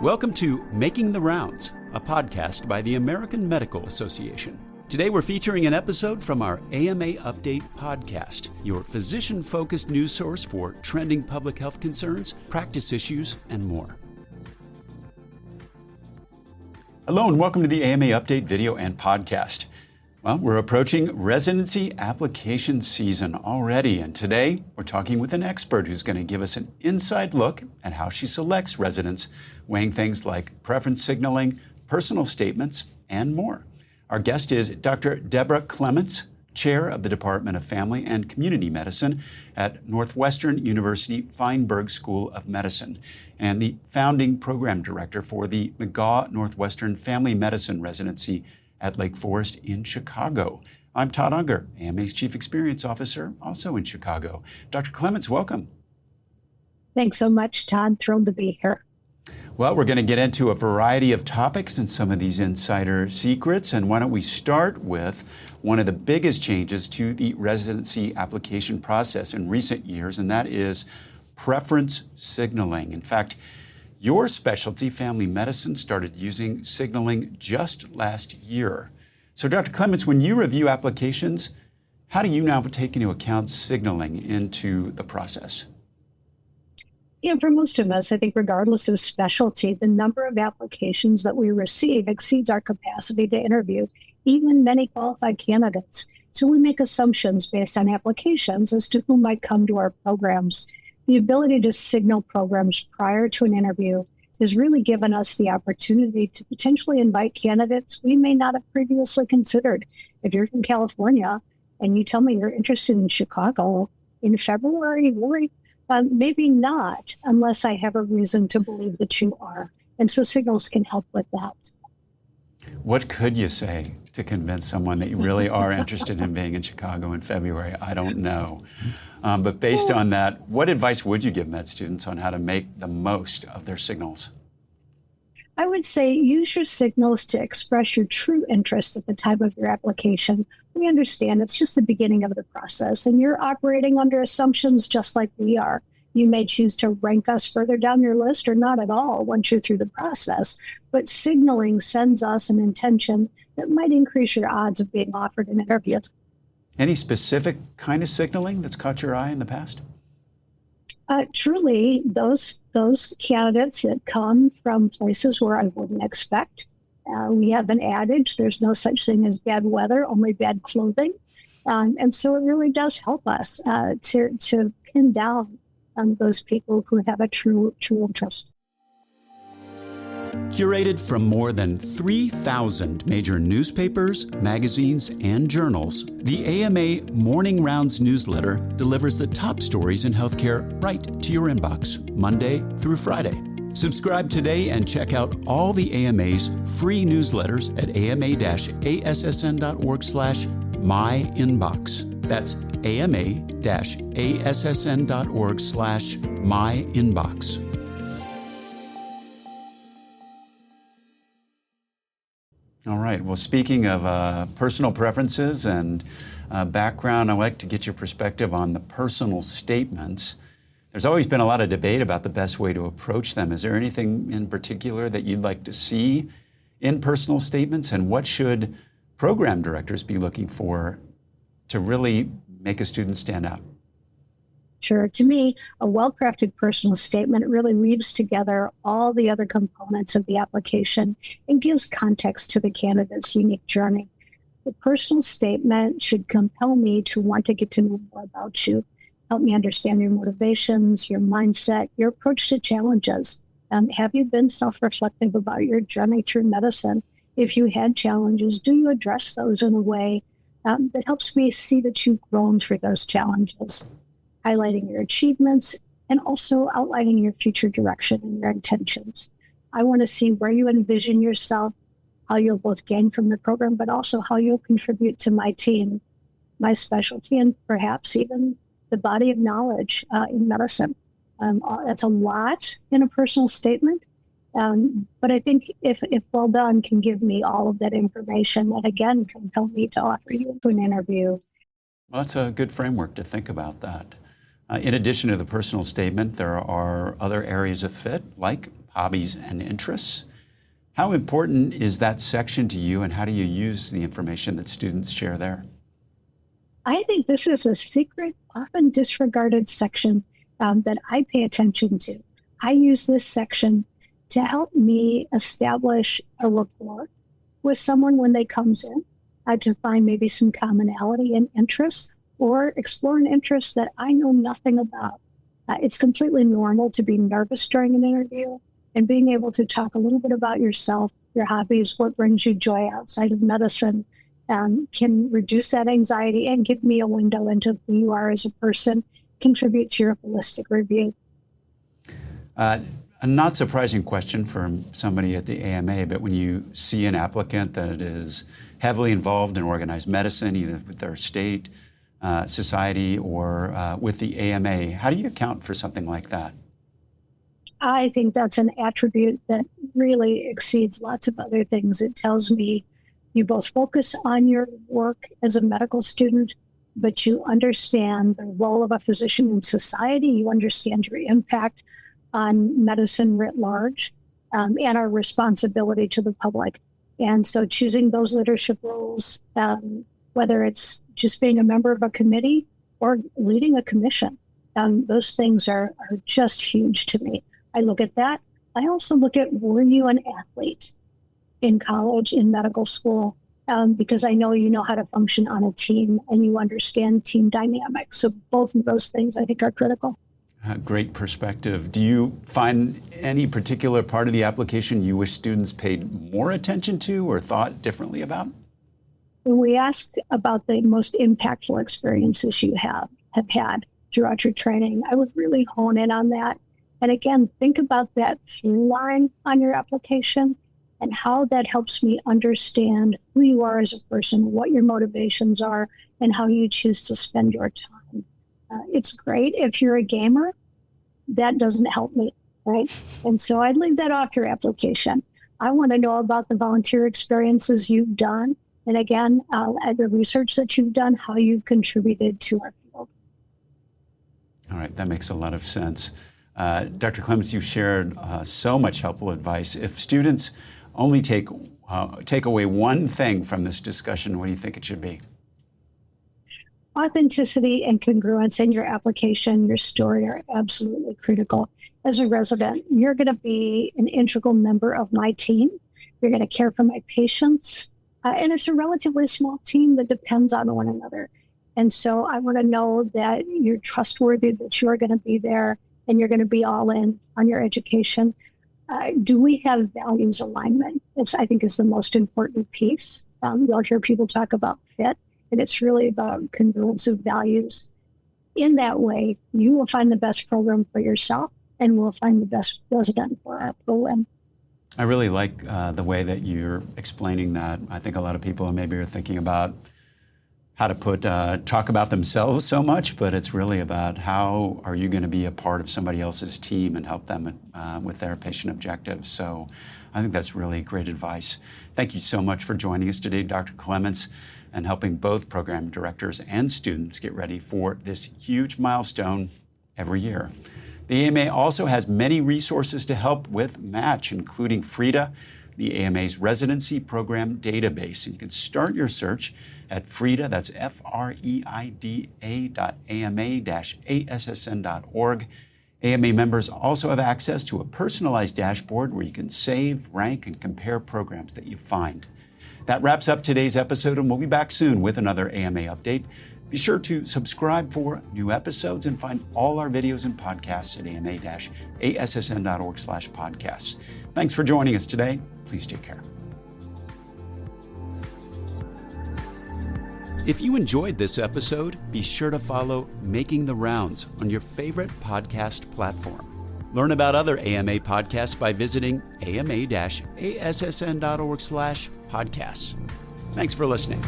Welcome to Making the Rounds, a podcast by the American Medical Association. Today we're featuring an episode from our AMA Update podcast, your physician-focused news source for trending public health concerns, practice issues, and more. Hello and welcome to the AMA Update video and podcast. Well, we're approaching residency application season already, and today we're talking with an expert who's going to give us an inside look at how she selects residents, weighing things like preference signaling, personal statements, and more. Our guest is Dr. Deborah Clements, Chair of the Department of Family and Community Medicine at Northwestern University Feinberg School of Medicine, and the founding program director for the McGaw Northwestern Family Medicine Residency at Lake Forest in Chicago. I'm Todd Unger, AMA's Chief Experience Officer, also in Chicago. Dr. Clements, welcome. Thanks so much, Todd. Thrilled to be here. Well, we're going to get into a variety of topics and some of these insider secrets. And why don't we start with one of the biggest changes to the residency application process in recent years, and that is preference signaling. In fact, your specialty, family medicine, started using signaling just last year. So, Dr. Clements, when you review applications, how do you now take into account signaling into the process? Yeah, for most of us, I think regardless of specialty, the number of applications that we receive exceeds our capacity to interview, even many qualified candidates. So we make assumptions based on applications as to who might come to our programs. The ability to signal programs prior to an interview has really given us the opportunity to potentially invite candidates we may not have previously considered. If you're from California and you tell me you're interested in Chicago in February, maybe not, unless I have a reason to believe that you are. And so signals can help with that. What could you say to convince someone that you really are interested in being in Chicago in February? I don't know. But based on that, what advice would you give med students on how to make the most of their signals? I would say use your signals to express your true interest at the time of your application. We understand it's just the beginning of the process, and you're operating under assumptions just like we are. You may choose to rank us further down your list or not at all once you're through the process, but signaling sends us an intention that might increase your odds of being offered an interview. Any specific kind of signaling that's caught your eye in the past? Truly, those candidates that come from places where I wouldn't expect. We have an adage, there's no such thing as bad weather, only bad clothing. And so it really does help us to pin down those people who have a true interest. Curated from more than 3,000 major newspapers, magazines, and journals, the AMA Morning Rounds newsletter delivers the top stories in healthcare right to your inbox, Monday through Friday. Subscribe today and check out all the AMA's free newsletters at ama-assn.org/myinbox. That's ama-assn.org/myinbox. All right. Well, speaking of personal preferences and background, I'd like to get your perspective on the personal statements. There's always been a lot of debate about the best way to approach them. Is there anything in particular that you'd like to see in personal statements, and what should program directors be looking for to really make a student stand out? Sure. To me, a well-crafted personal statement really weaves together all the other components of the application and gives context to the candidate's unique journey. The personal statement should compel me to want to get to know more about you, help me understand your motivations, your mindset, your approach to challenges. Have you been self-reflective about your journey through medicine? If you had challenges, do you address those in a way that helps me see that you've grown through those challenges? Highlighting your achievements, and also outlining your future direction and your intentions. I want to see where you envision yourself, how you'll both gain from the program, but also how you'll contribute to my team, my specialty, and perhaps even the body of knowledge in medicine. That's a lot in a personal statement, but I think if well done, can give me all of that information that, again, can help me to offer you an interview. Well, that's a good framework to think about that. In addition to the personal statement, there are other areas of fit, like hobbies and interests. How important is that section to you, and how do you use the information that students share there? I think this is a secret, often disregarded section that I pay attention to. I use this section to help me establish a rapport with someone when they comes in, to find maybe some commonality and interest, or explore an interest that I know nothing about. It's completely normal to be nervous during an interview, and being able to talk a little bit about yourself, your hobbies, what brings you joy outside of medicine, can reduce that anxiety and give me a window into who you are as a person, contribute to your holistic review. A not surprising question from somebody at the AMA, but when you see an applicant that is heavily involved in organized medicine, either with their state, society, or with the AMA, how do you account for something like that? I think that's an attribute that really exceeds lots of other things. It tells me you both focus on your work as a medical student, but you understand the role of a physician in society. You understand your impact on medicine writ large, and our responsibility to the public. And so choosing those leadership roles, whether it's just being a member of a committee or leading a commission, those things are just huge to me. I look at that. I also look at, were you an athlete in college, in medical school? Because I know you know how to function on a team and you understand team dynamics. So both of those things I think are critical. Great perspective. Do you find any particular part of the application you wish students paid more attention to or thought differently about? When we ask about the most impactful experiences you have had throughout your training, I would really hone in on that. And again, think about that through line on your application and how that helps me understand who you are as a person, what your motivations are, and how you choose to spend your time. It's great if you're a gamer. That doesn't help me, right? And so I'd leave that off your application. I want to know about the volunteer experiences you've done. And again, the research that you've done, how you've contributed to our field. All right, that makes a lot of sense. Dr. Clements, you shared so much helpful advice. If students only take away one thing from this discussion, what do you think it should be? Authenticity and congruence in your application, your story are absolutely critical. As a resident, you're going to be an integral member of my team. You're going to care for my patients. And it's a relatively small team that depends on one another. And so I want to know that you're trustworthy, that you're going to be there, and you're going to be all in on your education. Do we have values alignment? This, I think, is the most important piece. You'll hear people talk about fit, and it's really about congruence of values. In that way, you will find the best program for yourself, and we'll find the best resident for our program. I really like the way that you're explaining that. I think a lot of people maybe are thinking about how to talk about themselves so much, but it's really about how are you going to be a part of somebody else's team and help them with their patient objectives. So I think that's really great advice. Thank you so much for joining us today, Dr. Clements, and helping both program directors and students get ready for this huge milestone every year. The AMA also has many resources to help with MATCH, including FRIDA, the AMA's residency program database. And you can start your search at FRIDA, that's FREIDA.ama-assn.org. AMA members also have access to a personalized dashboard where you can save, rank, and compare programs that you find. That wraps up today's episode, and we'll be back soon with another AMA update. Be sure to subscribe for new episodes and find all our videos and podcasts at ama-assn.org/podcasts. Thanks for joining us today. Please take care. If you enjoyed this episode, be sure to follow Making the Rounds on your favorite podcast platform. Learn about other AMA podcasts by visiting ama-assn.org/podcasts. Thanks for listening.